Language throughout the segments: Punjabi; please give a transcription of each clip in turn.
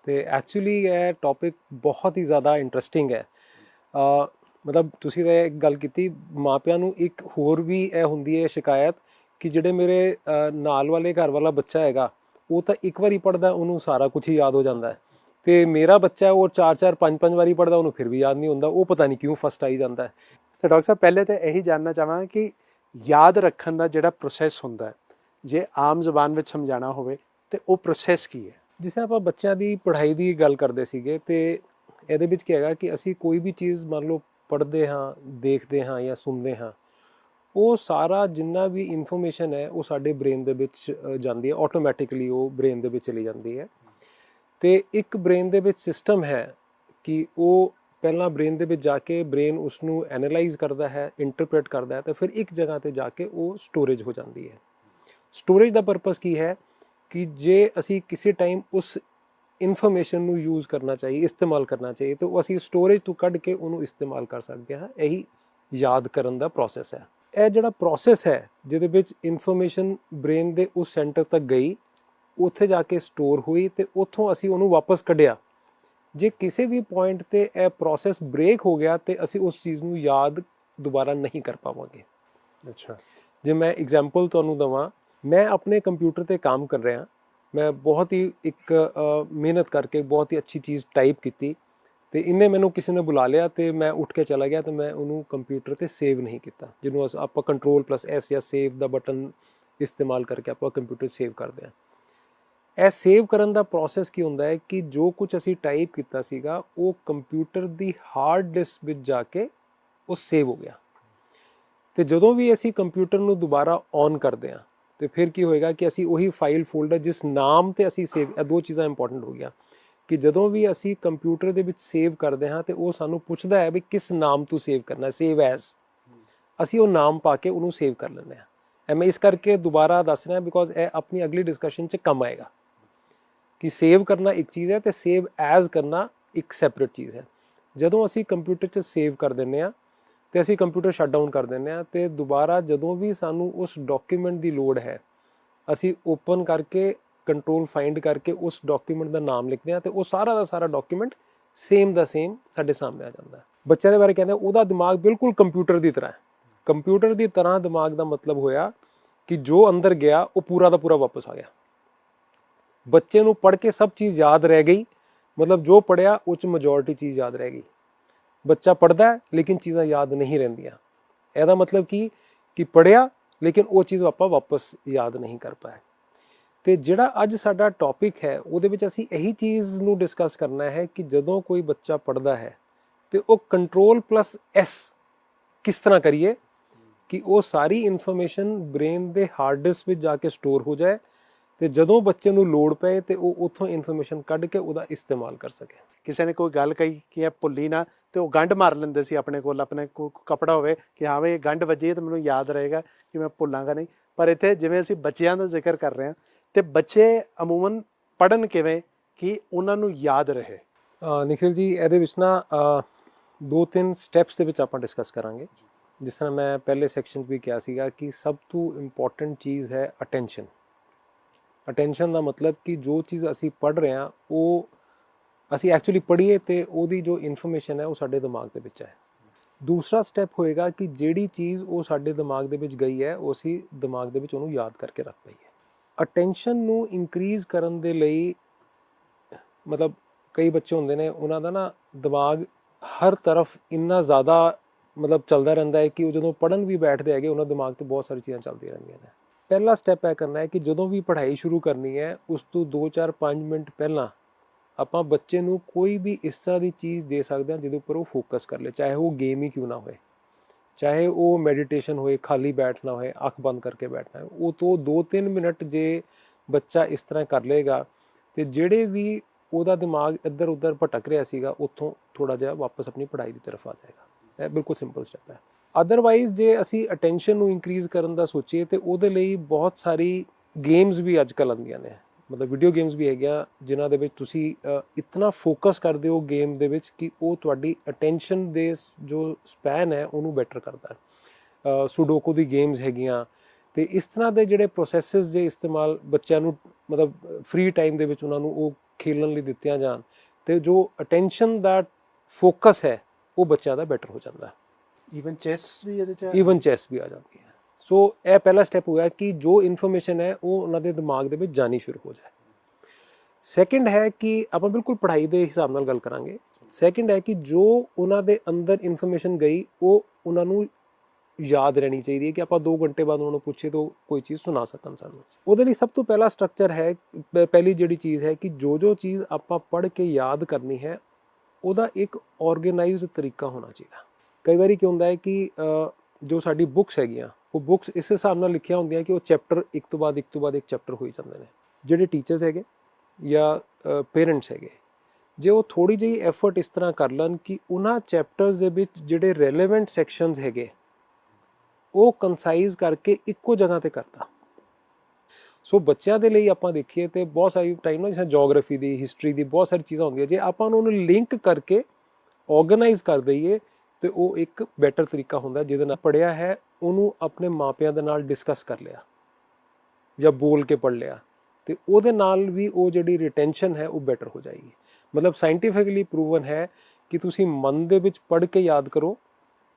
ਤੇ ਐਕਚੁਅਲੀ ਇਹ ਟੌਪਿਕ ਬਹੁਤ ਹੀ ਜ਼ਿਆਦਾ ਇੰਟਰਸਟਿੰਗ ਹੈ। ਮਤਲਬ ਤੁਸੀਂ ਤਾਂ ਇੱਕ ਗੱਲ ਕੀਤੀ, ਮਾਪਿਆਂ ਨੂੰ ਇੱਕ ਹੋਰ ਵੀ ਇਹ ਹੁੰਦੀ ਹੈ ਸ਼ਿਕਾਇਤ ਕਿ ਜਿਹੜੇ ਮੇਰੇ ਨਾਲ ਵਾਲੇ ਘਰ ਵਾਲਾ ਬੱਚਾ ਹੈਗਾ ਉਹ ਤਾਂ ਇੱਕ ਵਾਰੀ ਪੜ੍ਹਦਾ ਉਹਨੂੰ ਸਾਰਾ ਕੁਝ ਹੀ ਯਾਦ ਹੋ ਜਾਂਦਾ ਹੈ, ਤੇ ਮੇਰਾ ਬੱਚਾ ਉਹ 4-4 5-5 ਵਾਰੀ ਪੜ੍ਹਦਾ ਉਹਨੂੰ ਫਿਰ ਵੀ ਯਾਦ ਨਹੀਂ ਹੁੰਦਾ, ਉਹ ਪਤਾ ਨਹੀਂ ਕਿਉਂ ਫਸਟ ਆਈ ਜਾਂਦਾ ਹੈ। ਤੇ ਡਾਕਟਰ ਸਾਹਿਬ ਪਹਿਲੇ ਤਾਂ ਇਹੀ ਜਾਣਨਾ ਚਾਹਾਂਗਾ ਕਿ ਯਾਦ ਰੱਖਣ ਦਾ ਜਿਹੜਾ ਪ੍ਰੋਸੈਸ ਹੁੰਦਾ ਹੈ, ਜੇ ਆਮ ਜ਼ਬਾਨ ਵਿੱਚ ਸਮਝਾਉਣਾ ਹੋਵੇ ਤੇ ਉਹ ਪ੍ਰੋਸੈਸ ਕੀ ਹੈ? ਜਿਸ ਤਰ੍ਹਾਂ ਆਪਾਂ ਬੱਚਿਆਂ ਦੀ ਪੜ੍ਹਾਈ ਦੀ ਗੱਲ ਕਰਦੇ ਸੀਗੇ, ਤੇ ਇਹਦੇ ਵਿੱਚ ਕੀ ਹੈਗਾ ਕਿ ਅਸੀਂ ਕੋਈ ਵੀ ਚੀਜ਼ ਮੰਨ ਲਓ ਪੜ੍ਹਦੇ ਹਾਂ, ਦੇਖਦੇ ਹਾਂ ਜਾਂ ਸੁਣਦੇ ਹਾਂ, ਉਹ ਸਾਰਾ ਜਿੰਨਾ ਵੀ ਇਨਫੋਰਮੇਸ਼ਨ ਹੈ ਉਹ ਸਾਡੇ ਬ੍ਰੇਨ ਦੇ ਵਿੱਚ ਜਾਂਦੀ ਹੈ, ਆਟੋਮੈਟਿਕਲੀ ਉਹ ਬ੍ਰੇਨ ਦੇ ਵਿੱਚ ਚਲੀ ਜਾਂਦੀ ਹੈ। ਤੇ ਇੱਕ ਬ੍ਰੇਨ ਦੇ ਵਿੱਚ ਸਿਸਟਮ ਹੈ ਕਿ ਉਹ ਪਹਿਲਾਂ ਬ੍ਰੇਨ ਦੇ ਵਿੱਚ ਜਾ ਕੇ ਬ੍ਰੇਨ ਉਸ ਨੂੰ ਐਨਾਲਾਈਜ਼ ਕਰਦਾ ਹੈ, ਇੰਟਰਪ੍ਰੇਟ ਕਰਦਾ ਹੈ, ਤੇ ਫਿਰ ਇੱਕ ਜਗ੍ਹਾ ਤੇ ਜਾ ਕੇ ਉਹ ਸਟੋਰੇਜ ਹੋ ਜਾਂਦੀ ਹੈ। ਸਟੋਰੇਜ ਦਾ ਪਰਪਸ ਕੀ ਹੈ ਕਿ ਜੇ ਅਸੀਂ ਕਿਸੇ ਟਾਈਮ ਉਸ ਇਨਫੋਰਮੇਸ਼ਨ ਨੂੰ ਯੂਜ਼ ਕਰਨਾ ਚਾਹੀਏ, ਇਸਤੇਮਾਲ ਕਰਨਾ ਚਾਹੀਏ, ਤਾਂ ਉਹ ਅਸੀਂ ਸਟੋਰੇਜ ਤੋਂ ਕੱਢ ਕੇ ਉਹਨੂੰ ਇਸਤੇਮਾਲ ਕਰ ਸਕਦੇ ਹਾਂ। ਇਹੀ ਯਾਦ ਕਰਨ ਦਾ ਪ੍ਰੋਸੈਸ ਹੈ। ਇਹ ਜਿਹੜਾ ਪ੍ਰੋਸੈਸ ਹੈ ਜਿਹਦੇ ਵਿੱਚ ਇਨਫੋਰਮੇਸ਼ਨ ਬ੍ਰੇਨ ਦੇ ਉਸ ਸੈਂਟਰ ਤੱਕ ਗਈ, ਉੱਥੇ ਜਾ ਕੇ ਸਟੋਰ ਹੋਈ, ਤੇ ਉੱਥੋਂ ਅਸੀਂ ਉਹਨੂੰ ਵਾਪਸ ਕੱਢਿਆ। ਜੇ ਕਿਸੇ ਵੀ ਪੁਆਇੰਟ ਤੇ ਇਹ ਪ੍ਰੋਸੈਸ ਬ੍ਰੇਕ ਹੋ ਗਿਆ ਤੇ ਅਸੀਂ ਉਸ ਚੀਜ਼ ਨੂੰ ਯਾਦ ਦੁਬਾਰਾ ਨਹੀਂ ਕਰ ਪਾਵਾਂਗੇ। ਅੱਛਾ, ਜੇ ਮੈਂ ਐਗਜ਼ਾਮਪਲ ਤੁਹਾਨੂੰ ਦਵਾਂ, ਮੈਂ ਆਪਣੇ ਕੰਪਿਊਟਰ ਤੇ ਕੰਮ ਕਰ ਰਿਹਾ, ਮੈਂ ਬਹੁਤ ਹੀ ਇੱਕ ਮਿਹਨਤ ਕਰਕੇ ਬਹੁਤ ਹੀ ਅੱਛੀ ਚੀਜ਼ ਟਾਈਪ ਕੀਤੀ, ਤੇ ਇਹਨੇ ਮੈਨੂੰ ਕਿਸੇ ਨੇ ਬੁਲਾ ਲਿਆ ਤੇ ਮੈਂ ਉੱਠ ਕੇ ਚਲਾ ਗਿਆ, ਤੇ ਮੈਂ ਉਹਨੂੰ ਕੰਪਿਊਟਰ ਤੇ ਸੇਵ ਨਹੀਂ ਕੀਤਾ, ਜਿਹਨੂੰ ਆਪਾਂ Ctrl+S ਜਾਂ ਸੇਵ ਦਾ ਬਟਨ ਇਸਤੇਮਾਲ ਕਰਕੇ ਆਪਾਂ ਕੰਪਿਊਟਰ ਸੇਵ ਕਰਦੇ ਹਾਂ। ਇਹ ਸੇਵ ਕਰਨ ਦਾ ਪ੍ਰੋਸੈਸ ਕੀ ਹੁੰਦਾ ਹੈ ਕਿ ਜੋ ਕੁਝ ਅਸੀਂ ਟਾਈਪ ਕੀਤਾ ਸੀਗਾ ਉਹ ਕੰਪਿਊਟਰ ਦੀ ਹਾਰਡ ਡਿਸਕ ਵਿੱਚ ਜਾ ਕੇ ਉਹ ਸੇਵ ਹੋ ਗਿਆ। ਤੇ ਜਦੋਂ ਵੀ ਅਸੀਂ ਕੰਪਿਊਟਰ ਨੂੰ ਦੁਬਾਰਾ ਔਨ ਕਰਦੇ ਹਾਂ ਤੇ ਫਿਰ ਕੀ ਹੋਏਗਾ ਕਿ ਅਸੀਂ ਉਹੀ ਫਾਈਲ ਫੋਲਡਰ ਜਿਸ ਨਾਮ ਤੇ ਅਸੀਂ ਸੇਵ, ਇਹ ਦੋ ਚੀਜ਼ਾਂ ਇੰਪੋਰਟੈਂਟ ਹੋ ਗਿਆ ਕਿ ਜਦੋਂ ਵੀ ਅਸੀਂ ਕੰਪਿਊਟਰ ਦੇ ਵਿੱਚ ਸੇਵ ਕਰਦੇ ਹਾਂ ਤੇ ਉਹ ਸਾਨੂੰ ਪੁੱਛਦਾ ਹੈ ਵੀ ਕਿਸ ਨਾਮ ਤੋਂ ਸੇਵ ਕਰਨਾ, ਸੇਵ ਐਜ਼। ਅਸੀਂ ਉਹ ਨਾਮ ਪਾ ਕੇ ਉਹਨੂੰ ਸੇਵ ਕਰ ਲੈਂਦੇ ਹਾਂ। ਇਹ ਮੈਂ ਇਸ ਕਰਕੇ ਦੁਬਾਰਾ ਦੱਸ ਰਿਹਾ ਬਿਕੋਜ਼ ਇਹ ਆਪਣੀ ਅਗਲੀ ਡਿਸਕਸ਼ਨ 'ਚ ਕੰਮ ਆਏਗਾ ਕਿ ਸੇਵ ਕਰਨਾ ਇੱਕ ਚੀਜ਼ ਹੈ ਤੇ ਸੇਵ ਐਜ਼ ਕਰਨਾ ਇੱਕ ਸੈਪਰੇਟ ਚੀਜ਼ ਹੈ। ਜਦੋਂ ਅਸੀਂ ਕੰਪਿਊਟਰ 'ਚ ਸੇਵ ਕਰ ਦਿੰਦੇ ਹਾਂ ਤੇ ਅਸੀਂ ਕੰਪਿਊਟਰ ਸ਼ਟ ਡਾਊਨ ਕਰ ਦਿੰਦੇ ਹਾਂ, ਤੇ ਦੁਬਾਰਾ ਜਦੋਂ ਵੀ ਸਾਨੂੰ ਉਸ ਡਾਕੂਮੈਂਟ ਦੀ ਲੋੜ ਹੈ ਅਸੀਂ ਓਪਨ ਕਰਕੇ ਕੰਟਰੋਲ ਫਾਈਂਡ ਕਰਕੇ ਉਸ ਡਾਕੂਮੈਂਟ ਦਾ ਨਾਮ ਲਿਖਦੇ ਹਾਂ, ਤੇ ਉਹ ਸਾਰਾ ਦਾ ਸਾਰਾ ਡਾਕੂਮੈਂਟ ਸੇਮ ਦਾ ਸੇਮ ਸਾਡੇ ਸਾਹਮਣੇ ਆ ਜਾਂਦਾ ਹੈ। ਬੱਚਿਆਂ ਦੇ ਬਾਰੇ ਕਹਿੰਦੇ ਉਹਦਾ ਦਿਮਾਗ ਬਿਲਕੁਲ ਕੰਪਿਊਟਰ ਦੀ ਤਰ੍ਹਾਂ ਹੈ। ਕੰਪਿਊਟਰ ਦੀ ਤਰ੍ਹਾਂ ਦਿਮਾਗ ਦਾ ਮਤਲਬ ਹੋਇਆ ਕਿ ਜੋ ਅੰਦਰ ਗਿਆ ਉਹ ਪੂਰਾ ਦਾ ਪੂਰਾ ਵਾਪਸ ਆ ਗਿਆ। ਬੱਚੇ ਨੂੰ ਪੜ੍ਹ ਕੇ ਸਭ ਚੀਜ਼ ਯਾਦ ਰਹਿ ਗਈ, ਮਤਲਬ ਜੋ ਪੜ੍ਹਿਆ ਉਹ 'ਚ ਮੈਜੋਰਿਟੀ ਚੀਜ਼ ਯਾਦ ਰਹਿ ਗਈ। ਬੱਚਾ ਪੜ੍ਹਦਾ ਹੈ ਲੇਕਿਨ ਚੀਜ਼ਾਂ ਯਾਦ ਨਹੀਂ ਰਹਿੰਦੀਆਂ। ਇਹਦਾ ਮਤਲਬ ਕਿ ਪੜ੍ਹਿਆ ਲੇਕਿਨ ਉਹ ਚੀਜ਼ ਆਪਾਂ ਵਾਪਸ ਯਾਦ ਨਹੀਂ ਕਰ ਪਾਏ। ਤੇ ਜਿਹੜਾ ਅੱਜ ਸਾਡਾ ਟੌਪਿਕ ਹੈ ਉਹਦੇ ਵਿੱਚ ਅਸੀਂ ਇਹੀ ਚੀਜ਼ ਨੂੰ ਡਿਸਕਸ ਕਰਨਾ ਹੈ ਕਿ ਜਦੋਂ ਕੋਈ ਬੱਚਾ ਪੜ੍ਹਦਾ ਹੈ ਤੇ ਉਹ Ctrl+S ਕਿਸ ਤਰ੍ਹਾਂ ਕਰੀਏ ਕਿ ਉਹ ਸਾਰੀ ਇਨਫੋਰਮੇਸ਼ਨ ਬ੍ਰੇਨ ਦੇ ਹਾਰਡ ਡਿਸਕ ਵਿੱਚ ਜਾ ਕੇ ਸਟੋਰ ਹੋ ਜਾਏ, ਤੇ ਜਦੋਂ ਬੱਚੇ ਨੂੰ ਲੋੜ ਪਏ ਤੇ ਉਹ ਉੱਥੋਂ ਇਨਫੋਰਮੇਸ਼ਨ ਕੱਢ ਕੇ ਉਹਦਾ ਇਸਤੇਮਾਲ ਕਰ ਸਕੇ। ਕਿਸੇ ਨੇ ਕੋਈ ਗੱਲ ਕਹੀ ਕਿ ਇਹ ਭੁੱਲੀ ਨਾ, ਤੇ ਉਹ ਗੰਢ ਮਾਰ ਲੈਂਦੇ ਸੀ ਆਪਣੇ ਕੋਲ ਕੱਪੜਾ ਹੋਵੇ ਕਿ ਹਾਂ ਵੀ ਇਹ ਗੰਢ ਵੱਜੀ ਤਾਂ ਮੈਨੂੰ ਯਾਦ ਰਹੇਗਾ ਕਿ ਮੈਂ ਭੁੱਲਾਂਗਾ ਨਹੀਂ। ਪਰ ਇੱਥੇ ਜਿਵੇਂ ਅਸੀਂ ਬੱਚਿਆਂ ਦਾ ਜ਼ਿਕਰ ਕਰ ਰਹੇ ਹਾਂ, ਤੇ ਬੱਚੇ ਅਮੂਮਨ ਪੜ੍ਹਨ ਕਿਵੇਂ ਕਿ ਉਹਨਾਂ ਨੂੰ ਯਾਦ ਰਹੇ? ਨਿਖਿਲ ਜੀ, ਇਹਦੇ ਵਿੱਚ ਨਾ 2-3 ਸਟੈਪਸ ਦੇ ਵਿੱਚ ਆਪਾਂ ਡਿਸਕਸ ਕਰਾਂਗੇ। ਜਿਸ ਤਰ੍ਹਾਂ ਮੈਂ ਪਹਿਲੇ ਸੈਕਸ਼ਨ 'ਚ ਵੀ ਕਿਹਾ ਸੀਗਾ ਕਿ ਸਭ ਤੋਂ ਇੰਪੋਰਟੈਂਟ ਚੀਜ਼ ਹੈ ਅਟੈਂਸ਼ਨ। ਅਟੈਂਸ਼ਨ ਦਾ ਮਤਲਬ ਕਿ ਜੋ ਚੀਜ਼ ਅਸੀਂ ਪੜ੍ਹ ਰਹੇ ਹਾਂ ਉਹ ਅਸੀਂ ਐਕਚੁਅਲੀ ਪੜ੍ਹੀਏ ਤੇ ਉਹਦੀ ਜੋ ਇਨਫੋਰਮੇਸ਼ਨ ਹੈ ਉਹ ਸਾਡੇ ਦਿਮਾਗ ਦੇ ਵਿੱਚ ਹੈ। ਦੂਸਰਾ ਸਟੈਪ ਹੋਏਗਾ ਕਿ ਜਿਹੜੀ ਚੀਜ਼ ਉਹ ਸਾਡੇ ਦਿਮਾਗ ਦੇ ਵਿੱਚ ਗਈ ਹੈ ਉਹ ਅਸੀਂ ਦਿਮਾਗ ਦੇ ਵਿੱਚ ਉਹਨੂੰ ਯਾਦ ਕਰਕੇ ਰੱਖ ਪਾਈਏ। ਅਟੈਂਸ਼ਨ ਨੂੰ ਇਨਕਰੀਜ਼ ਕਰਨ ਦੇ ਲਈ, ਮਤਲਬ ਕਈ ਬੱਚੇ ਹੁੰਦੇ ਨੇ ਉਹਨਾਂ ਦਾ ਨਾ ਦਿਮਾਗ ਹਰ ਤਰਫ ਇੰਨਾ ਜ਼ਿਆਦਾ ਮਤਲਬ ਚੱਲਦਾ ਰਹਿੰਦਾ ਹੈ ਕਿ ਉਹ ਜਦੋਂ ਪੜ੍ਹਨ ਵੀ ਬੈਠਦੇ ਹੈਗੇ ਉਹਨਾਂ ਦਿਮਾਗ 'ਤੇ ਬਹੁਤ ਸਾਰੀ ਚੀਜ਼ਾਂ ਚੱਲਦੀਆਂ ਰਹਿੰਦੀਆਂ ਨੇ। ਪਹਿਲਾ ਸਟੈਪ ਇਹ ਕਰਨਾ ਹੈ ਕਿ ਜਦੋਂ ਵੀ ਪੜ੍ਹਾਈ ਸ਼ੁਰੂ ਕਰਨੀ ਹੈ ਉਸ ਤੋਂ 2-4-5 ਮਿੰਟ ਪਹਿਲਾਂ ਆਪਾਂ ਬੱਚੇ ਨੂੰ ਕੋਈ ਵੀ ਇਸ ਤਰ੍ਹਾਂ ਦੀ ਚੀਜ਼ ਦੇ ਸਕਦੇ ਹਾਂ ਜਿਹਦੇ ਉੱਪਰ ਉਹ ਫੋਕਸ ਕਰ ਲੇ, ਚਾਹੇ ਉਹ ਗੇਮ ਹੀ ਕਿਉਂ ਨਾ ਹੋਏ, ਚਾਹੇ ਉਹ ਮੈਡੀਟੇਸ਼ਨ ਹੋਏ, ਖਾਲੀ ਬੈਠਣਾ ਹੋਏ, ਅੱਖ ਬੰਦ ਕਰਕੇ ਬੈਠਣਾ ਹੈ। ਉਹ ਤੋਂ 2-3 ਮਿੰਟ ਜੇ ਬੱਚਾ ਇਸ ਤਰ੍ਹਾਂ ਕਰ ਲਏਗਾ ਤੇ ਜਿਹੜੇ ਵੀ ਉਹਦਾ ਦਿਮਾਗ ਇੱਧਰ ਉੱਧਰ ਭਟਕ ਰਿਹਾ ਸੀਗਾ ਉੱਥੋਂ ਥੋੜ੍ਹਾ ਜਿਹਾ ਵਾਪਸ ਆਪਣੀ ਪੜ੍ਹਾਈ ਦੀ ਤਰਫ ਆ ਜਾਏਗਾ। ਇਹ ਬਿਲਕੁਲ ਸਿੰਪਲ ਸਟੈਪ ਹੈ। ਅਦਰਵਾਈਜ਼ ਜੇ ਅਸੀਂ ਅਟੈਂਸ਼ਨ ਨੂੰ ਇਨਕਰੀਜ਼ ਕਰਨ ਦਾ ਸੋਚੀਏ ਤੇ ਉਹਦੇ ਲਈ ਬਹੁਤ ਸਾਰੀ ਗੇਮਸ ਵੀ ਅੱਜ ਕੱਲ੍ਹ ਆਉਂਦੀਆਂ ਨੇ, ਮਤਲਬ ਵੀਡੀਓ ਗੇਮਸ ਵੀ ਹੈਗੀਆਂ ਜਿਨ੍ਹਾਂ ਦੇ ਵਿੱਚ ਤੁਸੀਂ ਇਤਨਾ ਫੋਕਸ ਕਰਦੇ ਹੋ ਗੇਮ ਦੇ ਵਿੱਚ ਕਿ ਉਹ ਤੁਹਾਡੀ ਅਟੈਂਸ਼ਨ ਦੇ ਜੋ ਸਪੈਨ ਹੈ ਉਹਨੂੰ ਬੈਟਰ ਕਰਦਾ ਹੈ। ਸੁਡੋਕੋ ਦੀ ਗੇਮਸ ਹੈਗੀਆਂ, ਤੇ ਇਸ ਤਰ੍ਹਾਂ ਦੇ ਜਿਹੜੇ ਪ੍ਰੋਸੈਸਿਸ ਦੇ ਇਸਤੇਮਾਲ ਬੱਚਿਆਂ ਨੂੰ ਮਤਲਬ ਫ੍ਰੀ ਟਾਈਮ ਦੇ ਵਿੱਚ ਉਹਨਾਂ ਨੂੰ ਉਹ ਖੇਲਣ ਲਈ ਦਿੱਤੀਆਂ ਜਾਣ ਤੇ ਜੋ ਅਟੈਂਸ਼ਨ ਦਾ ਫੋਕਸ ਹੈ ਉਹ ਬੱਚਿਆਂ ਦਾ ਬੈਟਰ ਹੋ ਜਾਂਦਾ, ਈਵਨ ਚੈਸ ਵੀ ਇਹਦੇ ਚ ਈਵਨ ਚੈਸ ਵੀ ਆ ਜਾਂਦੀ ਹੈ। ਸੋ ਇਹ ਪਹਿਲਾ ਸਟੈਪ ਹੋਇਆ ਕਿ ਜੋ ਇਨਫੋਰਮੇਸ਼ਨ ਹੈ ਉਹ ਉਹਨਾਂ ਦੇ ਦਿਮਾਗ ਦੇ ਵਿੱਚ ਜਾਣੀ ਸ਼ੁਰੂ ਹੋ ਜਾਏ। ਸੈਕਿੰਡ ਹੈ ਕਿ ਆਪਾਂ ਬਿਲਕੁਲ ਪੜ੍ਹਾਈ ਦੇ ਹਿਸਾਬ ਨਾਲ ਗੱਲ ਕਰਾਂਗੇ। ਸੈਕਿੰਡ ਹੈ ਕਿ ਜੋ ਉਹਨਾਂ ਦੇ ਅੰਦਰ ਇਨਫੋਰਮੇਸ਼ਨ ਗਈ ਉਹ ਉਹਨਾਂ ਨੂੰ ਯਾਦ ਰਹਿਣੀ ਚਾਹੀਦੀ ਹੈ ਕਿ ਆਪਾਂ 2 ਘੰਟੇ ਬਾਅਦ ਉਹਨਾਂ ਨੂੰ ਪੁੱਛੇ ਤਾਂ ਕੋਈ ਚੀਜ਼ ਸੁਣਾ ਸਕਣ ਸਾਨੂੰ। ਉਹਦੇ ਲਈ ਸਭ ਤੋਂ ਪਹਿਲਾ ਸਟਰਕਚਰ ਹੈ, ਪਹਿਲੀ ਜਿਹੜੀ ਚੀਜ਼ ਹੈ ਕਿ ਜੋ ਚੀਜ਼ ਆਪਾਂ ਪੜ੍ਹ ਕੇ ਯਾਦ ਕਰਨੀ ਹੈ ਉਹਦਾ ਇੱਕ ਆਰਗੇਨਾਈਜ਼ਡ ਤਰੀਕਾ ਹੋਣਾ ਚਾਹੀਦਾ। ਕਈ ਵਾਰੀ ਕੀ ਹੁੰਦਾ ਹੈ ਕਿ ਜੋ ਸਾਡੀ ਬੁੱਕਸ ਹੈਗੀਆਂ ਉਹ ਬੁੱਕਸ ਇਸ ਹਿਸਾਬ ਨਾਲ ਲਿਖੀਆਂ ਹੁੰਦੀਆਂ ਕਿ ਉਹ ਚੈਪਟਰ ਇੱਕ ਤੋਂ ਬਾਅਦ ਇੱਕ ਚੈਪਟਰ ਹੋਈ ਜਾਂਦੇ ਨੇ। ਜਿਹੜੇ ਟੀਚਰਸ ਹੈਗੇ ਜਾਂ ਪੇਰੈਂਟਸ ਹੈਗੇ, ਜੇ ਉਹ ਥੋੜੀ ਜਿਹੀ ਐਫਰਟ ਇਸ ਤਰ੍ਹਾਂ ਕਰ ਲੈਣ ਕਿ ਉਹਨਾਂ ਚੈਪਟਰਸ ਦੇ ਵਿੱਚ ਜਿਹੜੇ ਰੈਲੇਵੈਂਟ ਸੈਕਸ਼ਨਸ ਹੈਗੇ ਉਹ ਕੰਸਾਈਜ਼ ਕਰਕੇ ਇੱਕੋ ਜਗ੍ਹਾ ਤੇ ਕਰਤਾ। ਸੋ ਬੱਚਿਆਂ ਦੇ ਲਈ ਆਪਾਂ ਦੇਖੀਏ ਤੇ ਬਹੁਤ ਸਾਰੀ ਟਾਈਮ ਨਾਲ ਜਿਵੇਂ ਜਿਓਗ੍ਰਾਫੀ ਦੀ, ਹਿਸਟਰੀ ਦੀ ਬਹੁਤ ਸਾਰੀ ਚੀਜ਼ਾਂ ਹੁੰਦੀਆਂ, ਜੇ ਆਪਾਂ ਉਹਨੂੰ ਲਿੰਕ ਕਰਕੇ ਆਰਗੇਨਾਈਜ਼ ਕਰ ਦਈਏ ਤੇ ਉਹ ਇੱਕ ਬੈਟਰ ਤਰੀਕਾ ਹੁੰਦਾ ਜਿਹਦੇ ਨਾਲ ਪੜ੍ਹਿਆ ਹੈ ਉਹਨੂੰ ਆਪਣੇ ਮਾਪਿਆਂ ਦੇ ਨਾਲ ਡਿਸਕਸ ਕਰ ਲਿਆ ਜਾਂ ਬੋਲ ਕੇ ਪੜ੍ਹ ਲਿਆ ਤੇ ਉਹਦੇ ਨਾਲ ਵੀ ਉਹ ਜਿਹੜੀ ਰਿਟੈਂਸ਼ਨ ਹੈ ਉਹ ਬੈਟਰ ਹੋ ਜਾਏਗੀ। ਮਤਲਬ ਸਾਇੰਟੀਫਿਕਲੀ ਪ੍ਰੂਵਨ ਹੈ ਕਿ ਤੁਸੀਂ ਮਨ ਦੇ ਵਿੱਚ ਪੜ੍ਹ ਕੇ ਯਾਦ ਕਰੋ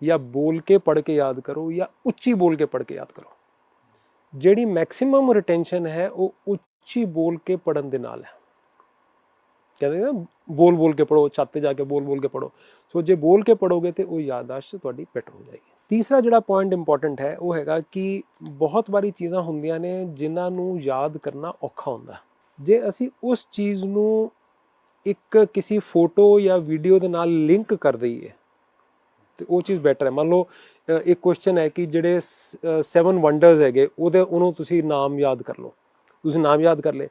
ਜਾਂ ਬੋਲ ਕੇ ਪੜ੍ਹ ਕੇ ਯਾਦ ਕਰੋ ਜਾਂ ਉੱਚੀ ਬੋਲ ਕੇ ਪੜ੍ਹ ਕੇ ਯਾਦ ਕਰੋ, ਜਿਹੜੀ ਮੈਕਸਿਮਮ ਰਿਟੈਂਸ਼ਨ ਹੈ ਉਹ ਉੱਚੀ ਬੋਲ ਕੇ ਪੜ੍ਹਨ ਦੇ ਨਾਲ ਹੈ। ਕਹਿੰਦੇ ਨਾ ਬੋਲ ਕੇ ਪੜੋ, ਛੱਤ ਤੇ ਜਾ ਕੇ ਬੋਲ ਕੇ ਪੜੋ। ਸੋ ਜੇ ਬੋਲ ਕੇ ਪੜੋਗੇ ਤੇ ਉਹ ਯਾਦਾਸ਼ਤ ਤੁਹਾਡੀ ਬੈਟਰ ਹੋ ਜਾਏਗੀ। ਤੀਸਰਾ ਜਿਹੜਾ ਪੁਆਇੰਟ ਇੰਪੋਰਟੈਂਟ ਹੈ ਉਹ ਹੈਗਾ ਕਿ ਬਹੁਤ ਵਾਰੀ ਚੀਜ਼ਾਂ ਹੁੰਦੀਆਂ ਨੇ ਜਿਨ੍ਹਾਂ ਨੂੰ ਯਾਦ ਕਰਨਾ ਔਖਾ ਹੁੰਦਾ। ਜੇ ਅਸੀਂ ਉਸ ਚੀਜ਼ ਨੂੰ ਇੱਕ ਕਿਸੇ ਫੋਟੋ ਜਾਂ ਵੀਡੀਓ ਦੇ ਨਾਲ ਲਿੰਕ ਕਰ ਦਈਏ ਤੇ ਉਹ ਚੀਜ਼ ਬੈਟਰ ਹੈ। ਮੰਨ ਲਓ ਇੱਕ ਕੁਐਸਚਨ ਹੈ ਕਿ ਜਿਹੜੇ 7 ਵੰਡਰਸ ਹੈਗੇ ਉਹਨੂੰ ਤੁਸੀਂ ਨਾਮ ਯਾਦ ਕਰ ਲਓ, ਤੁਸੀਂ ਨਾਮ ਯਾਦ ਕਰ ਲਏ,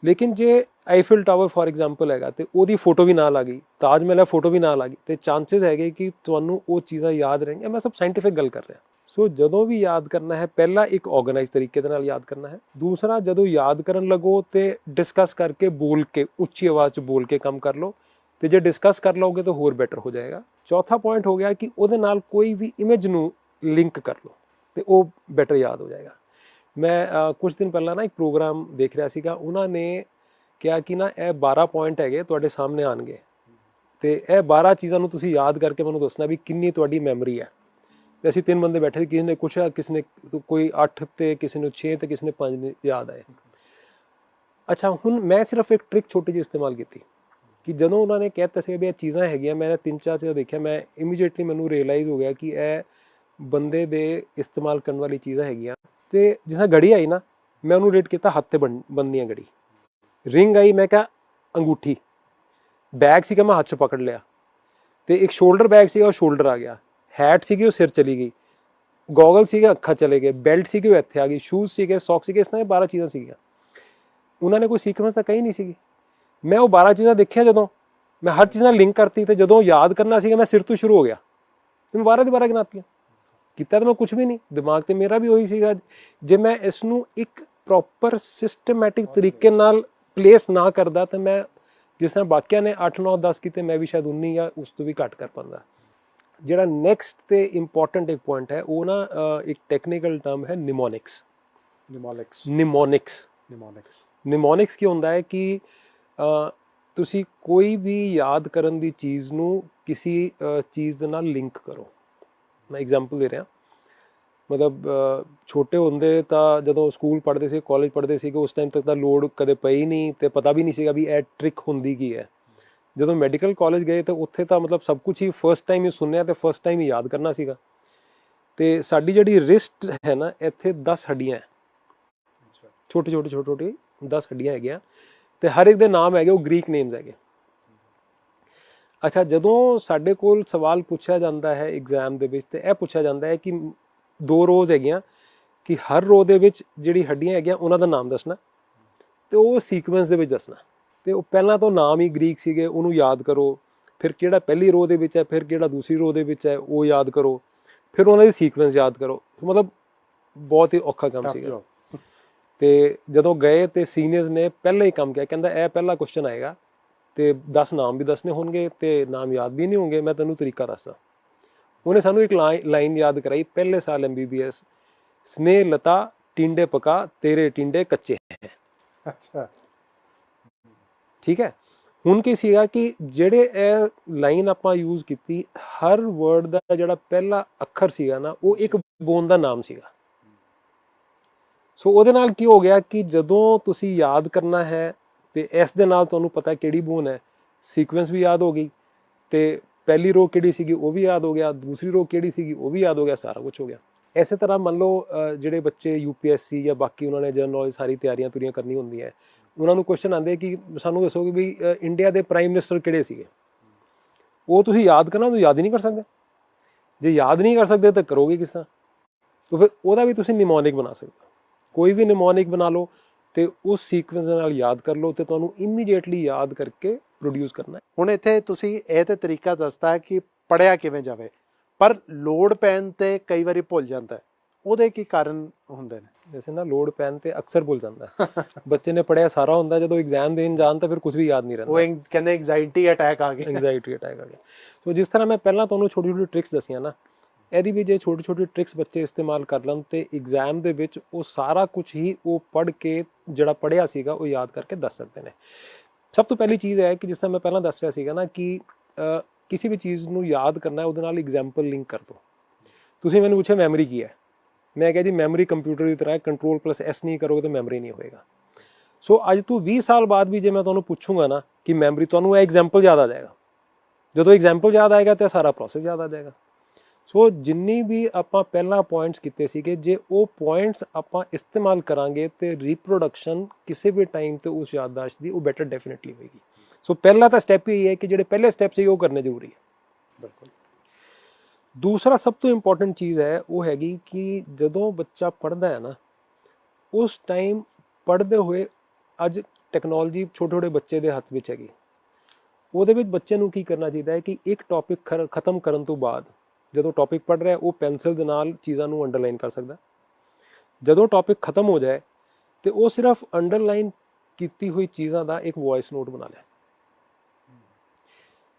ਲੇਕਿਨ ਜੇ ਆਈਫਿਲ ਟਾਵਰ ਫॉर ਐਗਜ਼ਾਮਪਲ ਹੈਗਾ ਤੇ ਉਹਦੀ ਫੋਟੋ ਵੀ ਨਾਲ ਆ ਗਈ, ਤਾਜ ਮਹਿਲ ਫੋਟੋ ਵੀ ਨਾਲ ਆ ਗਈ ਤੇ ਚਾਂਸਸ ਹੈਗੇ ਕਿ ਤੁਹਾਨੂੰ ਉਹ ਚੀਜ਼ਾਂ ਯਾਦ ਰਹਿਣਗੀਆਂ। ਮੈਂ ਸਭ ਸਾਇੰਟੀਫਿਕ ਗੱਲ ਕਰ ਰਿਹਾ। ਸੋ ਜਦੋਂ ਵੀ ਯਾਦ ਕਰਨਾ ਹੈ ਪਹਿਲਾਂ ਇੱਕ ਆਰਗੇਨਾਈਜ਼ ਤਰੀਕੇ ਦੇ ਨਾਲ ਯਾਦ ਕਰਨਾ ਹੈ। ਦੂਸਰਾ, ਜਦੋਂ ਯਾਦ ਕਰਨ ਲੱਗੋ ਤੇ ਡਿਸਕਸ ਕਰਕੇ ਬੋਲ ਕੇ ਉੱਚੀ ਆਵਾਜ਼ 'ਚ ਬੋਲ ਕੇ ਕੰਮ ਕਰ ਲਓ ਤੇ ਜੇ ਡਿਸਕਸ ਕਰ ਲਓਗੇ ਤਾਂ ਹੋਰ ਬੈਟਰ ਹੋ ਜਾਏਗਾ। ਚੌਥਾ ਪੁਆਇੰਟ ਹੋ ਗਿਆ ਕਿ ਉਹਦੇ ਨਾਲ ਕੋਈ ਵੀ ਇਮੇਜ ਨੂੰ ਲਿੰਕ ਕਰ ਲਓ ਤੇ ਉਹ ਬੈਟਰ ਯਾਦ ਹੋ ਜਾਏਗਾ। ਮੈਂ ਕੁਝ ਦਿਨ ਪਹਿਲਾਂ ਨਾ ਇੱਕ ਪ੍ਰੋਗਰਾਮ ਦੇਖ ਰਿਹਾ ਸੀਗਾ, ਉਹਨਾਂ ਨੇ ਕਿਹਾ ਕਿ ਨਾ ਇਹ 12 ਪੁਆਇੰਟ ਹੈਗੇ ਤੁਹਾਡੇ ਸਾਹਮਣੇ ਆਣਗੇ ਤੇ ਇਹ 12 ਚੀਜ਼ਾਂ ਨੂੰ ਤੁਸੀਂ ਯਾਦ ਕਰਕੇ ਮੈਨੂੰ ਦੱਸਣਾ ਵੀ ਕਿੰਨੀ ਤੁਹਾਡੀ ਮੈਮਰੀ ਹੈ। ਤੇ ਅਸੀਂ 3 ਬੰਦੇ ਬੈਠੇ ਸੀ, ਕਿਸੇ ਨੇ ਕੁਛ ਕਿਸੇ ਨੇ ਕੋਈ 8 ਤੇ ਕਿਸੇ ਨੂੰ 6 ਤੇ ਕਿਸੇ ਨੇ 5 ਯਾਦ ਆਏ। ਅੱਛਾ, ਹੁਣ ਮੈਂ ਸਿਰਫ ਇੱਕ ਟ੍ਰਿਕ ਛੋਟੀ ਜਿਹੀ ਇਸਤੇਮਾਲ ਕੀਤੀ ਕਿ ਜਦੋਂ ਉਹਨਾਂ ਨੇ ਕਹਿ ਦਿੱਤਾ ਸੀ ਵੀ ਇਹ ਚੀਜ਼ਾਂ ਹੈਗੀਆਂ, ਮੈਂ 3-4 ਚੀਜ਼ਾਂ ਦੇਖਿਆ, ਮੈਂ ਇਮੀਡੀਏਟਲੀ ਮੈਨੂੰ ਰਿਅਲਾਈਜ਼ ਹੋ ਗਿਆ ਕਿ ਇਹ ਬੰਦੇ ਦੇ ਇਸਤੇਮਾਲ ਕਰਨ ਵਾਲੀ ਚੀਜ਼ਾਂ ਹੈਗੀਆਂ। ਤੇ ਜਿਸ ਤਰ੍ਹਾਂ ਘੜੀ ਆਈ ਨਾ, ਮੈਂ ਉਹਨੂੰ ਰੇਟ ਕੀਤਾ ਹੱਥ ਤੇ ਬੰਨ੍ਹਣੀ ਆ ਘੜੀ। ਰਿੰਗ ਆਈ, ਮੈਂ ਕਿਹਾ ਅੰਗੂਠੀ। ਬੈਗ ਸੀਗਾ, ਮੈਂ ਹੱਥ 'ਚ ਪਕੜ ਲਿਆ ਤੇ ਇੱਕ ਸ਼ੋਲਡਰ ਬੈਗ ਸੀਗਾ, ਉਹ ਸ਼ੋਲਡਰ ਆ ਗਿਆ। ਹੈਟ ਸੀਗੀ, ਉਹ ਸਿਰ ਚਲੀ ਗਈ। ਗੋਗਲ ਸੀਗੇ, ਅੱਖਾਂ ਚਲੇ ਗਏ। ਬੈਲਟ ਸੀਗੀ, ਉਹ ਇੱਥੇ ਆ ਗਈ। ਸ਼ੂਜ਼ ਸੀਗੇ, ਸੌਕਸ ਸੀਗੇ। ਇਸ ਤਰ੍ਹਾਂ 12 ਚੀਜ਼ਾਂ ਸੀਗੀਆਂ। ਉਹਨਾਂ ਨੇ ਕੋਈ ਸੀਕੁਐਂਸ ਤਾਂ ਕਹੀ ਨਹੀਂ ਸੀਗੀ। ਮੈਂ ਉਹ 12 ਚੀਜ਼ਾਂ ਦੇਖਿਆ, ਜਦੋਂ ਮੈਂ ਹਰ ਚੀਜ਼ ਨਾਲ ਲਿੰਕ ਕਰਤੀ ਤੇ ਜਦੋਂ ਯਾਦ ਕਰਨਾ ਸੀਗਾ ਮੈਂ ਸਿਰ ਤੋਂ ਸ਼ੁਰੂ ਹੋ ਗਿਆ ਤੇ ਮੈਂ 12 ਦੀ 12 ਗਿਣਾਤੀਆਂ। ਕੀਤਾ ਤਾਂ ਮੈਂ ਕੁਝ ਵੀ ਨਹੀਂ, ਦਿਮਾਗ ਤੇ ਮੇਰਾ ਵੀ ਉਹੀ ਸੀਗਾ। ਜੇ ਮੈਂ ਇਸ ਨੂੰ ਇੱਕ ਪ੍ਰੋਪਰ ਸਿਸਟਮੈਟਿਕ ਤਰੀਕੇ ਨਾਲ ਪਲੇਸ ਨਾ ਕਰਦਾ ਤਾਂ ਮੈਂ ਜਿਸ ਤਰ੍ਹਾਂ ਬਾਕੀਆਂ ਨੇ 8, 9, 10 ਕੀਤੇ, ਮੈਂ ਵੀ ਸ਼ਾਇਦ 19 ਜਾਂ ਉਸ ਤੋਂ ਵੀ ਘੱਟ ਕਰ ਪਾਉਂਦਾ। ਜਿਹੜਾ ਨੈਕਸਟ ਤੇ ਇੰਪੋਰਟੈਂਟ ਇੱਕ ਪੁਆਇੰਟ ਹੈ ਉਹ ਨਾ ਇੱਕ ਟੈਕਨੀਕਲ ਟਰਮ ਹੈ ਨਿਮੋਨਿਕਸ। ਨਿਮੋਨਿਕਸ ਕੀ ਹੁੰਦਾ ਹੈ ਕਿ ਤੁਸੀਂ ਕੋਈ ਵੀ ਯਾਦ ਕਰਨ ਦੀ ਚੀਜ਼ ਨੂੰ ਕਿਸੇ ਚੀਜ਼ ਦੇ ਨਾਲ ਲਿੰਕ ਕਰੋ। ਮੈਂ ਐਗਜ਼ਾਮਪਲ ਦੇ ਰਿਹਾ, ਮਤਲਬ ਛੋਟੇ ਹੁੰਦੇ ਤਾਂ ਜਦੋਂ ਸਕੂਲ ਪੜ੍ਹਦੇ ਸੀ, ਕਾਲਜ ਪੜ੍ਹਦੇ ਸੀਗੇ, ਉਸ ਟਾਈਮ ਤੱਕ ਤਾਂ ਲੋੜ ਕਦੇ ਪਈ ਨਹੀਂ ਤੇ ਪਤਾ ਵੀ ਨਹੀਂ ਸੀਗਾ ਵੀ ਇਹ ਟ੍ਰਿਕ ਹੁੰਦੀ ਕੀ ਹੈ। ਜਦੋਂ ਮੈਡੀਕਲ ਕਾਲਜ ਗਏ ਤਾਂ ਉੱਥੇ ਤਾਂ ਮਤਲਬ ਸਭ ਕੁਝ ਹੀ ਫਸਟ ਟਾਈਮ ਹੀ ਸੁਣਿਆ ਤੇ ਫਸਟ ਟਾਈਮ ਹੀ ਯਾਦ ਕਰਨਾ ਸੀਗਾ। ਤੇ ਸਾਡੀ ਜਿਹੜੀ ਰਿਸਟ ਹੈ ਨਾ, ਇੱਥੇ 10 ਹੱਡੀਆਂ ਹੈ, ਛੋਟੀ 10 ਹੱਡੀਆਂ ਹੈਗੀਆਂ ਤੇ ਹਰ ਇੱਕ ਦੇ ਨਾਮ ਹੈਗੇ, ਉਹ ਗ੍ਰੀਕ ਨੇਮਸ ਹੈਗੇ। ਅੱਛਾ, ਜਦੋਂ ਸਾਡੇ ਕੋਲ ਸਵਾਲ ਪੁੱਛਿਆ ਜਾਂਦਾ ਹੈ ਐਗਜ਼ਾਮ ਦੇ ਵਿੱਚ ਤੇ ਇਹ ਪੁੱਛਿਆ ਜਾਂਦਾ ਹੈ ਕਿ 2 ਰੋਜ਼ ਹੈਗੀਆਂ ਕਿ ਹਰ ਰੋ ਦੇ ਵਿੱਚ ਜਿਹੜੀ ਹੱਡੀਆਂ ਹੈਗੀਆਂ ਉਹਨਾਂ ਦਾ ਨਾਮ ਦੱਸਣਾ ਤੇ ਉਹ ਸੀਕੁਐਂਸ ਦੇ ਵਿੱਚ ਦੱਸਣਾ। ਤੇ ਉਹ ਪਹਿਲਾਂ ਤੋਂ ਨਾਮ ਹੀ ਗ੍ਰੀਕ ਸੀਗੇ, ਉਹਨੂੰ ਯਾਦ ਕਰੋ। ਫਿਰ ਕਿਹੜਾ ਪਹਿਲੀ ਰੋ ਦੇ ਵਿੱਚ ਹੈ, ਫਿਰ ਕਿਹੜਾ ਦੂਸਰੀ ਰੋ ਦੇ ਵਿੱਚ ਹੈ, ਉਹ ਯਾਦ ਕਰੋ। ਫਿਰ ਉਹਨਾਂ ਦੀ ਸੀਕੁਐਂਸ ਯਾਦ ਕਰੋ। ਮਤਲਬ ਬਹੁਤ ਹੀ ਔਖਾ ਕੰਮ ਸੀਗਾ। ਤੇ ਜਦੋਂ ਗਏ ਤੇ ਸੀਨੀਅਰਸ ਨੇ ਪਹਿਲਾਂ ਹੀ ਕੰਮ ਕਿਹਾ, ਕਹਿੰਦਾ ਇਹ ਪਹਿਲਾ ਕੁਐਸਚਨ ਆਏਗਾ ਤੇ 10 ਨਾਮ ਵੀ ਦੱਸਣੇ ਹੋਣਗੇ ਤੇ ਨਾਮ ਯਾਦ ਵੀ ਨਹੀਂ ਹੋਣਗੇ, ਮੈਂ ਤੈਨੂੰ ਤਰੀਕਾ ਦੱਸਦਾ। ਉਹਨੇ ਸਾਨੂੰ ਇੱਕ ਲਾਈਨ ਯਾਦ ਕਰਾਈ ਪਹਿਲੇ ਸਾਲ MBBS, ਸਨੇਹ ਲਤਾ ਟਿੰਡੇ ਪਕਾ ਤੇਰੇ ਟਿੰਡੇ ਕੱਚੇ ਹੈ। ਅੱਛਾ, ਠੀਕ ਹੈ। ਹੁਣ ਕੀ ਸੀਗਾ ਕਿ ਜਿਹੜੇ ਇਹ ਲਾਈਨ ਆਪਾਂ ਯੂਜ਼ ਕੀਤੀ, ਹਰ ਵਰਡ ਦਾ ਜਿਹੜਾ ਪਹਿਲਾ ਅੱਖਰ ਸੀਗਾ ਨਾ ਉਹ ਇੱਕ ਬੋਨ ਦਾ ਨਾਮ ਸੀਗਾ। ਸੋ ਉਹਦੇ ਨਾਲ ਕੀ ਹੋ ਗਿਆ ਕਿ ਜਦੋਂ ਤੁਸੀਂ ਯਾਦ ਕਰਨਾ ਹੈ ਤੇ ਇਸ ਦੇ ਨਾਲ ਤੁਹਾਨੂੰ ਪਤਾ ਕਿਹੜੀ ਬੋਨ ਹੈ, ਸੀਕੁਐਂਸ ਵੀ ਯਾਦ ਹੋ ਗਈ, ਤੇ ਪਹਿਲੀ ਰੋ ਕਿਹੜੀ ਸੀਗੀ ਉਹ ਵੀ ਯਾਦ ਹੋ ਗਿਆ, ਦੂਸਰੀ ਰੋ ਕਿਹੜੀ ਸੀਗੀ ਉਹ ਵੀ ਯਾਦ ਹੋ ਗਿਆ, ਸਾਰਾ ਕੁਝ ਹੋ ਗਿਆ। ਇਸੇ ਤਰ੍ਹਾਂ ਮੰਨ ਲਓ ਜਿਹੜੇ ਬੱਚੇ UPSC ਜਾਂ ਬਾਕੀ ਉਹਨਾਂ ਨੇ ਜਨਰਲ ਨੌਲੇਜ ਸਾਰੀ ਤਿਆਰੀਆਂ ਤੁਰੀਆਂ ਕਰਨੀ ਹੁੰਦੀਆਂ, ਉਹਨਾਂ ਨੂੰ ਕੁਐਸਚਨ ਆਉਂਦੇ ਕਿ ਸਾਨੂੰ ਦੱਸੋ ਕਿ ਵੀ ਇੰਡੀਆ ਦੇ ਪ੍ਰਾਈਮ ਮਿਨਿਸਟਰ ਕਿਹੜੇ ਸੀਗੇ। ਉਹ ਤੁਸੀਂ ਯਾਦ ਕਰਨਾ, ਤੁਸੀਂ ਯਾਦ ਹੀ ਨਹੀਂ ਕਰ ਸਕਦੇ। ਜੇ ਯਾਦ ਨਹੀਂ ਕਰ ਸਕਦੇ ਤਾਂ ਕਰੋਗੇ ਕਿਸ ਤਰ੍ਹਾਂ? ਤਾਂ ਫਿਰ ਉਹਦਾ ਵੀ ਤੁਸੀਂ ਨਿਮੋਨਿਕ ਬਣਾ ਸਕਦੇ ਹੋ। ਕੋਈ ਵੀ ਨਿਮੋਨਿਕ ਬਣਾ ਲਓ ਤੇ ਉਸ ਸੀਕੁਐਂਸ ਦੇ ਨਾਲ ਯਾਦ ਕਰ ਲਓ ਤੇ ਤੁਹਾਨੂੰ ਇਮੀਡੀਏਟਲੀ ਯਾਦ ਕਰਕੇ ਪ੍ਰੋਡਿਊਸ ਕਰਨਾ ਹੈ। ਹੁਣ ਇੱਥੇ ਤੁਸੀਂ ਇਹ ਤੇ ਤਰੀਕਾ ਦੱਸਤਾ ਕਿ ਪੜਿਆ ਕਿਵੇਂ ਜਾਵੇ, ਪਰ ਲੋੜ ਪੈਣ ਤੇ ਕਈ ਵਾਰੀ ਭੁੱਲ ਜਾਂਦਾ ਹੈ, ਉਹਦੇ ਕੀ ਕਾਰਨ ਹੁੰਦੇ ਨੇ? ਵੈਸੇ ਨਾ ਲੋਡ ਪੈਣ ਤੇ ਅਕਸਰ ਭੁੱਲ ਜਾਂਦਾ ਬੱਚੇ ਨੇ ਪੜਿਆ ਸਾਰਾ ਹੁੰਦਾ, ਜਦੋਂ ਐਗਜ਼ਾਮ ਦੇਣ ਜਾਣ ਤਾਂ ਫਿਰ ਕੁਝ ਵੀ ਯਾਦ ਨਹੀਂ ਰਹਿੰਦਾ। ਉਹ ਕਹਿੰਦੇ ਐਂਗਜ਼ਾਇਟੀ ਅਟੈਕ ਆ ਗਿਆ। ਐਂਗਜ਼ਾਇਟੀ ਅਟੈਕ ਆ ਗਿਆ। ਸੋ ਜਿਸ ਤਰ੍ਹਾਂ ਮੈਂ ਪਹਿਲਾਂ ਤੁਹਾਨੂੰ ਛੋਟੀ ਛੋਟੀ ਟ੍ਰਿਕਸ ਦੱਸੀਆਂ ਨਾ, ਇਹਦੀ ਵੀ ਜੇ ਛੋਟੀ ਛੋਟੀ ਟ੍ਰਿਕਸ ਬੱਚੇ ਇਸਤੇਮਾਲ ਕਰ ਲੈਣ ਤੇ ਐਗਜ਼ਾਮ ਦੇ ਵਿੱਚ ਉਹ ਸਾਰਾ ਕੁਝ ਹੀ ਉਹ ਪੜ੍ਹ ਕੇ ਜਿਹੜਾ ਪੜ੍ਹਿਆ ਸੀਗਾ ਉਹ ਯਾਦ ਕਰਕੇ ਦੱਸ ਸਕਦੇ ਨੇ। ਸਭ ਤੋਂ ਪਹਿਲੀ ਚੀਜ਼ ਹੈ ਕਿ ਜਿਸ ਤਰ੍ਹਾਂ ਮੈਂ ਪਹਿਲਾਂ ਦੱਸ ਰਿਹਾ ਸੀਗਾ ਨਾ ਕਿ ਕਿਸੇ ਵੀ ਚੀਜ਼ ਨੂੰ ਯਾਦ ਕਰਨਾ ਉਹਦੇ ਨਾਲ ਐਗਜ਼ਾਮਪਲ ਲਿੰਕ ਕਰ ਦਿਓ। ਤੁਸੀਂ ਮੈਨੂੰ ਪੁੱਛਿਆ ਮੈਮਰੀ ਕੀ ਹੈ, ਮੈਂ ਕਿਹਾ ਜੀ ਮੈਮਰੀ ਕੰਪਿਊਟਰ ਦੀ ਤਰ੍ਹਾਂ Ctrl+S ਨਹੀਂ ਕਰੋਗੇ ਤਾਂ ਮੈਮਰੀ ਨਹੀਂ ਹੋਏਗਾ। ਸੋ ਅੱਜ ਤੋਂ 20 ਸਾਲ ਬਾਅਦ ਵੀ ਜੇ ਮੈਂ ਤੁਹਾਨੂੰ ਪੁੱਛੂੰਗਾ ਨਾ ਕਿ ਮੈਮਰੀ, ਤੁਹਾਨੂੰ ਇਹ ਐਗਜ਼ਾਮਪਲ ਯਾਦ ਆ ਜਾਏਗਾ। ਜਦੋਂ ਐਗਜ਼ਾਮਪਲ ਯਾਦ ਆਏਗਾ ਤਾਂ ਸਾਰਾ ਪ੍ਰੋਸੈਸ ਯਾਦ ਆ ਜਾਏਗਾ। ਸੋ ਜਿੰਨੀ ਵੀ ਆਪਾਂ ਪਹਿਲਾਂ ਪੁਆਇੰਟਸ ਕੀਤੇ ਸੀਗੇ, ਜੇ ਉਹ ਪੁਆਇੰਟਸ ਆਪਾਂ ਇਸਤੇਮਾਲ ਕਰਾਂਗੇ ਤੇ ਰੀਪਰੋਡਕਸ਼ਨ ਕਿਸੇ ਵੀ ਟਾਈਮ ਤੇ ਉਸ ਯਾਦਦਾਸ਼ਤ ਦੀ ਉਹ ਬੈਟਰ ਡੈਫੀਨਿਟਲੀ ਹੋਏਗੀ। ਸੋ ਪਹਿਲਾ ਤਾਂ ਸਟੈਪ ਹੀ ਹੈ ਕਿ ਜਿਹੜੇ ਪਹਿਲੇ ਸਟੈਪ ਸੀ ਉਹ ਕਰਨੇ ਜ਼ਰੂਰੀ ਹੈ। ਬਿਲਕੁਲ। ਦੂਸਰਾ ਸਭ ਤੋਂ ਇੰਪੋਰਟੈਂਟ ਚੀਜ਼ ਹੈ ਉਹ ਹੈਗੀ ਕਿ ਜਦੋਂ ਬੱਚਾ ਪੜ੍ਹਦਾ ਹੈ ਨਾ, ਉਸ ਟਾਈਮ ਪੜ੍ਹਦੇ ਹੋਏ, ਅੱਜ ਟੈਕਨੋਲੋਜੀ ਛੋਟੇ ਛੋਟੇ ਬੱਚੇ ਦੇ ਹੱਥ ਵਿੱਚ ਹੈਗੀ, ਉਹਦੇ ਵਿੱਚ ਬੱਚੇ ਨੂੰ ਕੀ ਕਰਨਾ ਚਾਹੀਦਾ ਹੈ ਕਿ ਇੱਕ ਟੌਪਿਕ ਖਤਮ ਕਰਨ ਤੋਂ ਬਾਅਦ ਜਦੋਂ ਟੌਪਿਕ ਪੜ੍ਹ ਰਿਹਾ ਉਹ ਪੈਨਸਿਲ ਦੇ ਨਾਲ ਚੀਜ਼ਾਂ ਨੂੰ ਅੰਡਰਲਾਈਨ ਕਰ ਸਕਦਾ। ਜਦੋਂ ਟੌਪਿਕ ਖਤਮ ਹੋ ਜਾਏ ਤੇ ਉਹ ਸਿਰਫ ਅੰਡਰਲਾਈਨ ਕੀਤੀ ਹੋਈ ਚੀਜ਼ਾਂ ਦਾ ਇੱਕ ਵੌਇਸ ਨੋਟ ਬਣਾ ਲਿਆ।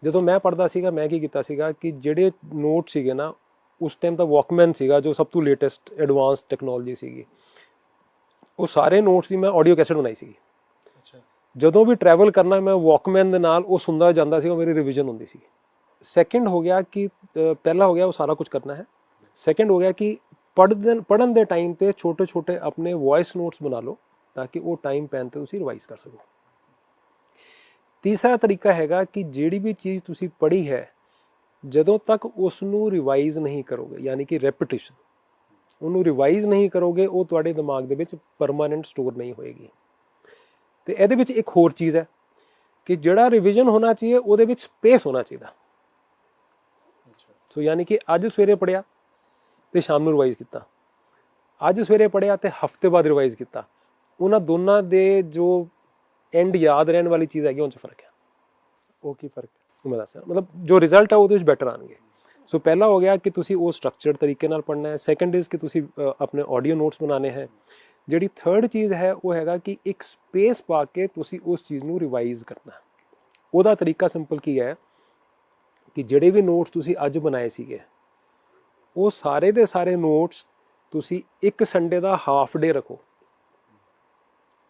ਜਦੋਂ ਮੈਂ ਪੜ੍ਹਦਾ ਸੀਗਾ ਮੈਂ ਕੀ ਕੀਤਾ ਸੀਗਾ ਕਿ ਜਿਹੜੇ ਨੋਟ ਸੀਗੇ ਨਾ, ਉਸ ਟਾਈਮ ਤਾਂ ਵਾਕਮੈਨ ਸੀਗਾ ਜੋ ਸਭ ਤੋਂ ਲੇਟੈਸਟ ਐਡਵਾਂਸ ਟੈਕਨੋਲੋਜੀ ਸੀਗੀ, ਉਹ ਸਾਰੇ ਨੋਟਸ ਦੀ ਮੈਂ ਆਡੀਓ ਕੈਸਟ ਬਣਾਈ ਸੀਗੀ। ਜਦੋਂ ਵੀ ਟਰੈਵਲ ਕਰਨਾ ਮੈਂ ਵਾਕਮੈਨ ਦੇ ਨਾਲ ਉਹ ਸੁਣਦਾ ਜਾਂਦਾ ਸੀ, ਉਹ ਮੇਰੀ ਰਿਵੀਜ਼ਨ ਹੁੰਦੀ ਸੀ। ਸੈਕਿੰਡ ਹੋ ਗਿਆ ਕਿ ਪਹਿਲਾ ਹੋ ਗਿਆ ਉਹ ਸਾਰਾ ਕੁਝ ਕਰਨਾ ਹੈ, ਸੈਕਿੰਡ ਹੋ ਗਿਆ ਕਿ ਪੜ੍ਹਨ ਦੇ ਟਾਈਮ ਤੇ ਛੋਟੇ ਛੋਟੇ ਆਪਣੇ ਵੌਇਸ ਨੋਟਸ ਬਣਾ ਲਓ ਤਾਂ ਕਿ ਉਹ ਟਾਈਮ ਪੈਨ ਤੇ ਤੁਸੀਂ ਰਿਵਾਈਜ਼ ਕਰ ਸਕੋ। ਤੀਸਰਾ ਤਰੀਕਾ ਹੈਗਾ ਕਿ ਜਿਹੜੀ ਵੀ ਚੀਜ਼ ਤੁਸੀਂ ਪੜ੍ਹੀ ਹੈ, ਜਦੋਂ ਤੱਕ ਉਸ ਨੂੰ ਰਿਵਾਈਜ਼ ਨਹੀਂ ਕਰੋਗੇ, ਯਾਨੀ ਕਿ ਰੈਪੀਟੀਸ਼ਨ, ਉਹਨੂੰ ਰਿਵਾਈਜ਼ ਨਹੀਂ ਕਰੋਗੇ, ਉਹ ਤੁਹਾਡੇ ਦਿਮਾਗ ਦੇ ਵਿੱਚ ਪਰਮਾਨੈਂਟ ਸਟੋਰ ਨਹੀਂ ਹੋਏਗੀ। ਤੇ ਇਹਦੇ ਵਿੱਚ ਇੱਕ ਹੋਰ ਚੀਜ਼ ਹੈ ਕਿ ਜਿਹੜਾ ਰਿਵੀਜ਼ਨ ਹੋਣਾ ਚਾਹੀਏ ਉਹਦੇ ਵਿੱਚ ਸਪੇਸ ਹੋਣਾ ਚਾਹੀਦਾ। ਸੋ ਯਾਨੀ ਕਿ ਅੱਜ ਸਵੇਰੇ ਪੜ੍ਹਿਆ ਤੇ ਸ਼ਾਮ ਨੂੰ ਰਿਵਾਈਜ਼ ਕੀਤਾ, ਅੱਜ ਸਵੇਰੇ ਪੜ੍ਹਿਆ ਤੇ ਹਫਤੇ ਬਾਅਦ ਰਿਵਾਈਜ਼ ਕੀਤਾ, ਉਹਨਾਂ ਦੋਨਾਂ ਦੇ ਜੋ ਐਂਡ ਯਾਦ ਰਹਿਣ ਵਾਲੀ ਚੀਜ਼ ਹੈਗੀ, ਉਹ 'ਚ ਫਰਕ ਹੈ। ਉਹ ਕੀ ਫਰਕ ਹੈ? ਮੈਂ ਦੱਸਿਆ, ਮਤਲਬ ਜੋ ਰਿਜ਼ਲਟ ਹੈ ਉਹਦੇ ਵਿੱਚ ਬੈਟਰ ਆਉਣਗੇ। ਸੋ ਪਹਿਲਾ ਹੋ ਗਿਆ ਕਿ ਤੁਸੀਂ ਉਹ ਸਟਰਕਚਰਡ ਤਰੀਕੇ ਨਾਲ ਪੜ੍ਹਨਾ ਹੈ। ਸੈਕੰਡ ਇਜ਼ ਕਿ ਤੁਸੀਂ ਆਪਣੇ ਆਡੀਓ ਨੋਟਸ ਬਣਾਉਣੇ ਹੈ। ਜਿਹੜੀ ਥਰਡ ਚੀਜ਼ ਹੈ ਉਹ ਹੈਗਾ ਕਿ ਇੱਕ ਸਪੇਸ ਪਾ ਕੇ ਤੁਸੀਂ ਉਸ ਚੀਜ਼ ਨੂੰ ਰਿਵਾਈਜ਼ ਕਰਨਾ। ਉਹਦਾ ਤਰੀਕਾ ਸਿੰਪਲ ਕੀ ਹੈ ਕਿ ਜਿਹੜੇ ਵੀ ਨੋਟਸ ਤੁਸੀਂ ਅੱਜ ਬਣਾਏ ਸੀਗੇ, ਉਹ ਸਾਰੇ ਦੇ ਸਾਰੇ ਨੋਟਸ ਤੁਸੀਂ ਇੱਕ ਸੰਡੇ ਦਾ ਹਾਫ ਡੇ ਰੱਖੋ।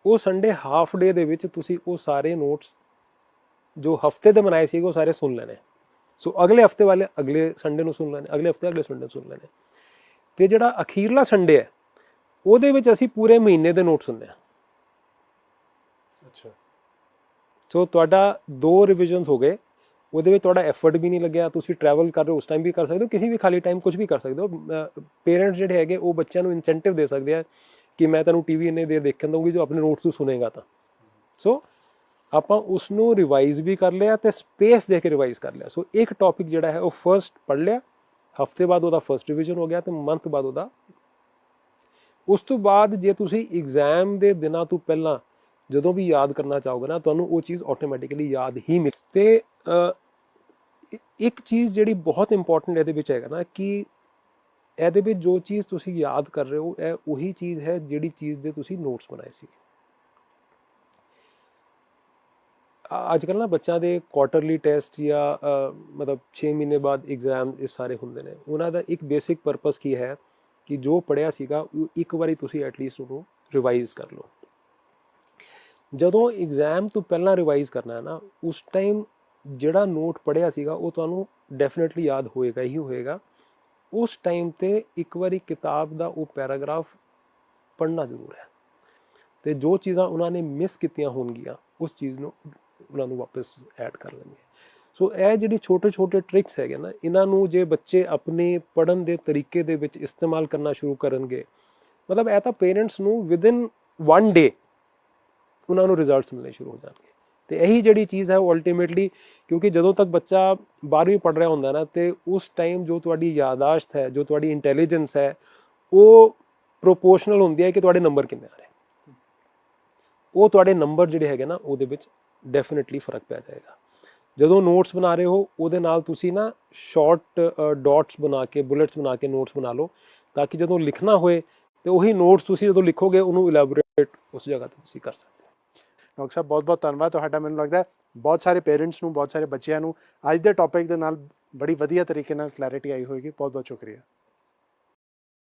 ਉਹ ਸੰਡੇ ਹਾਫ ਡੇ ਦੇ ਵਿੱਚ ਤੁਸੀਂ ਉਹ ਸਾਰੇ ਨੋਟਸ ਜੋ ਹਫਤੇ ਦੇ ਬਣਾਏ ਸੀਗੇ ਉਹ ਸਾਰੇ ਸੁਣ ਲੈਣੇ। ਸੋ ਅਗਲੇ ਹਫਤੇ ਵਾਲੇ ਅਗਲੇ ਸੰਡੇ ਨੂੰ ਸੁਣ ਲੈਣੇ, ਅਗਲੇ ਹਫਤੇ ਅਗਲੇ ਸੰਡੇ ਨੂੰ ਸੁਣ ਲੈਣੇ। ਤੇ ਜਿਹੜਾ ਅਖੀਰਲਾ ਸੰਡੇ ਹੈ ਉਹਦੇ ਵਿੱਚ ਅਸੀਂ ਪੂਰੇ ਮਹੀਨੇ ਦੇ ਨੋਟ ਸੁਣਦੇ ਹਾਂ। ਅੱਛਾ। ਸੋ ਤੁਹਾਡਾ 2 ਰਿਵੀਜ਼ਨਸ ਹੋ ਗਏ, ਉਹਦੇ ਵਿੱਚ ਤੁਹਾਡਾ ਐਫਰਟ ਵੀ ਨਹੀਂ ਲੱਗਿਆ। ਤੁਸੀਂ ਟਰੈਵਲ ਕਰ ਰਹੇ ਹੋ ਉਸ ਟਾਈਮ ਵੀ ਕਰ ਸਕਦੇ ਹੋ, ਕਿਸੇ ਵੀ ਖਾਲੀ ਟਾਈਮ ਕੁਝ ਵੀ ਕਰ ਸਕਦੇ ਹੋ। ਪੇਰੈਂਟਸ ਜਿਹੜੇ ਹੈਗੇ ਉਹ ਬੱਚਿਆਂ ਨੂੰ ਇਨਸੈਂਟਿਵ ਦੇ ਸਕਦੇ ਆ ਕਿ ਮੈਂ ਤੈਨੂੰ ਟੀਵੀ ਇੰਨੇ ਦੇਰ ਦੇਖਣ ਦਊਂਗੀ ਜੋ ਆਪਣੇ ਨੋਟਸ ਤੋਂ ਸੁਣੇਗਾ ਤਾਂ। ਸੋ ਆਪਾਂ ਉਸ ਨੂੰ ਰਿਵਾਈਜ਼ ਵੀ ਕਰ ਲਿਆ ਤੇ ਸਪੇਸ ਦੇ ਕੇ ਰਿਵਾਈਜ਼ ਕਰ ਲਿਆ। ਸੋ ਇੱਕ ਟੌਪਿਕ ਜਿਹੜਾ ਹੈ ਉਹ ਫਰਸਟ ਪੜ੍ਹ ਲਿਆ, ਹਫਤੇ ਬਾਅਦ ਉਹਦਾ ਫਰਸਟ ਰਿਵੀਜ਼ਨ ਹੋ ਗਿਆ ਤੇ ਮੰਥ ਬਾਅਦ ਉਹਦਾ। ਉਸ ਤੋਂ ਬਾਅਦ ਜੇ ਤੁਸੀਂ ਐਗਜ਼ਾਮ ਦੇ ਦਿਨਾਂ ਤੋਂ ਪਹਿਲਾਂ ਜਦੋਂ ਵੀ ਯਾਦ ਕਰਨਾ ਚਾਹੋਗੇ ਨਾ, ਤੁਹਾਨੂੰ ਉਹ ਚੀਜ਼ ਆਟੋਮੈਟਿਕਲੀ ਯਾਦ ਹੀ ਮਿਲ। ਤੇ ਇੱਕ ਚੀਜ਼ ਜਿਹੜੀ ਬਹੁਤ ਇੰਪੋਰਟੈਂਟ ਇਹਦੇ ਵਿੱਚ ਹੈਗਾ ਨਾ ਕਿ ਇਹਦੇ ਵਿੱਚ ਜੋ ਚੀਜ਼ ਤੁਸੀਂ ਯਾਦ ਕਰ ਰਹੇ ਹੋ ਇਹ ਉਹੀ ਚੀਜ਼ ਹੈ ਜਿਹੜੀ ਚੀਜ਼ ਦੇ ਤੁਸੀਂ ਨੋਟਸ ਬਣਾਏ ਸੀ। ਅੱਜ ਕੱਲ੍ਹ ਨਾ ਬੱਚਿਆਂ ਦੇ ਕੁਆਟਰਲੀ ਟੈਸਟ ਜਾਂ ਮਤਲਬ 6 ਮਹੀਨੇ ਬਾਅਦ ਐਗਜ਼ਾਮ ਇਹ ਸਾਰੇ ਹੁੰਦੇ ਨੇ। ਉਹਨਾਂ ਦਾ ਇੱਕ ਬੇਸਿਕ ਪਰਪਸ ਕੀ ਹੈ ਕਿ ਜੋ ਪੜ੍ਹਿਆ ਸੀਗਾ ਉਹ ਇੱਕ ਵਾਰੀ ਤੁਸੀਂ ਐਟਲੀਸਟ ਉਹਨੂੰ ਰਿਵਾਈਜ਼ ਕਰ ਲਓ। ਜਦੋਂ ਐਗਜ਼ਾਮ ਤੋਂ ਪਹਿਲਾਂ ਰਿਵਾਈਜ਼ ਕਰਨਾ ਹੈ ਨਾ, ਉਸ ਟਾਈਮ ਜਿਹੜਾ ਨੋਟ ਪੜ੍ਹਿਆ ਸੀਗਾ ਉਹ ਤੁਹਾਨੂੰ ਡੈਫੀਨਿਟਲੀ ਯਾਦ ਹੋਏਗਾ ਹੀ ਹੋਏਗਾ। ਉਸ ਟਾਈਮ ਤੇ ਇੱਕ ਵਾਰੀ ਕਿਤਾਬ ਦਾ ਉਹ ਪੈਰਾਗ੍ਰਾਫ ਪੜ੍ਹਨਾ ਜ਼ਰੂਰ ਹੈ, ਤੇ ਜੋ ਚੀਜ਼ਾਂ ਉਹਨਾਂ ਨੇ ਮਿਸ ਕੀਤੀਆਂ ਹੋਣਗੀਆਂ ਉਸ ਚੀਜ਼ ਨੂੰ ਉਹਨਾਂ ਨੂੰ ਵਾਪਸ ਐਡ ਕਰ ਲੈਣਗੇ। ਸੋ ਇਹ ਜਿਹੜੀ ਛੋਟੇ ਛੋਟੇ ਟ੍ਰਿਕਸ ਹੈਗੇ ਨਾ, ਇਹਨਾਂ ਨੂੰ ਜੇ ਬੱਚੇ ਆਪਣੇ ਪੜ੍ਹਨ ਦੇ ਤਰੀਕੇ ਦੇ ਵਿੱਚ ਇਸਤੇਮਾਲ ਕਰਨਾ ਸ਼ੁਰੂ ਕਰਨਗੇ, ਮਤਲਬ ਇਹ ਤਾਂ ਪੇਰੈਂਟਸ ਨੂੰ ਵਿਦਿਨ 1 ਡੇ ਉਹਨਾਂ ਨੂੰ ਰਿਜ਼ਲਟਸ ਮਿਲਣੇ ਸ਼ੁਰੂ ਹੋ ਜਾਣਗੇ। ਤੇ ਇਹੀ ਜਿਹੜੀ ਚੀਜ਼ ਹੈ ਉਹ ਅਲਟੀਮੇਟਲੀ, ਕਿਉਂਕਿ ਜਦੋਂ ਤੱਕ ਬੱਚਾ 12ਵੀਂ ਪੜ੍ਹ ਰਿਹਾ ਹੁੰਦਾ ਨਾ, ਤੇ ਉਸ ਟਾਈਮ ਜੋ ਤੁਹਾਡੀ ਯਾਦਾਸ਼ਤ ਹੈ, ਜੋ ਤੁਹਾਡੀ ਇੰਟੈਲੀਜੈਂਸ ਹੈ, ਉਹ ਪ੍ਰੋਪੋਰਸ਼ਨਲ ਹੁੰਦੀ ਹੈ ਕਿ ਤੁਹਾਡੇ ਨੰਬਰ ਕਿੰਨੇ ਆ ਰਹੇ। ਉਹ ਤੁਹਾਡੇ ਨੰਬਰ ਜਿਹੜੇ ਹੈਗੇ ਨਾ ਉਹਦੇ ਵਿੱਚ ਡੈਫੀਨਿਟਲੀ ਫਰਕ ਪੈ ਜਾਏਗਾ। ਜਦੋਂ ਨੋਟਸ ਬਣਾ ਰਹੇ ਹੋ ਉਹਦੇ ਨਾਲ ਤੁਸੀਂ ਨਾ ਸ਼ਾਰਟ ਡਾਟਸ ਬਣਾ ਕੇ, ਬੁਲੇਟਸ ਬਣਾ ਕੇ ਨੋਟਸ ਬਣਾ ਲਓ, ਤਾਂ ਕਿ ਜਦੋਂ ਲਿਖਣਾ ਹੋਏ ਤੇ ਉਹੀ ਨੋਟਸ ਤੁਸੀਂ ਜਦੋਂ ਲਿਖੋਗੇ ਉਹਨੂੰ ਇਲੈਬੋਰੇਟ ਉਸ ਜਗ੍ਹਾ ਤੇ ਤੁਸੀਂ ਕਰ ਸਕਦੇ ਹੋ। ਡਾਕਟਰ ਸਾਹਿਬ ਬਹੁਤ ਬਹੁਤ ਧੰਨਵਾਦ ਤੁਹਾਡਾ। ਮੈਨੂੰ ਲੱਗਦਾ ਬਹੁਤ ਸਾਰੇ ਪੇਰੈਂਟਸ ਨੂੰ, ਬਹੁਤ ਸਾਰੇ ਬੱਚਿਆਂ ਨੂੰ ਅੱਜ ਦੇ ਟੌਪਿਕ ਦੇ ਨਾਲ ਬੜੀ ਵਧੀਆ ਤਰੀਕੇ ਨਾਲ ਕਲੈਰਿਟੀ ਆਈ ਹੋਏਗੀ। ਬਹੁਤ ਬਹੁਤ ਸ਼ੁਕਰੀਆ।